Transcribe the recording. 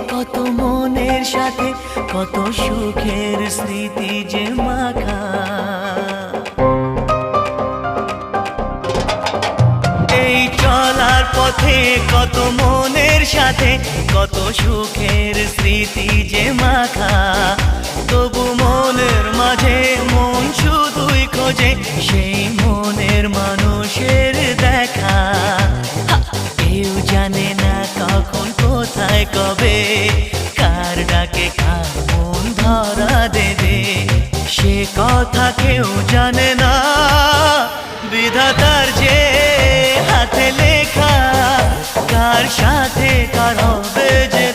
কত মনের সাথে কত সুখের স্মৃতি যে মাখা। এই চলার পথে কত মনের সাথে কত সুখের স্মৃতি যে মাখা। তবু মনের মাঝে মন শুধুই খোঁজে সেই মনের মানুষের দেখা। কেউ জানে না কখন কোথায় কবে কার ডাকে কার মন ধরা দেবে, সে কথা কেউ জানে না। বিধাতার যে হাতে লেখা কার সাথে কার হবে যে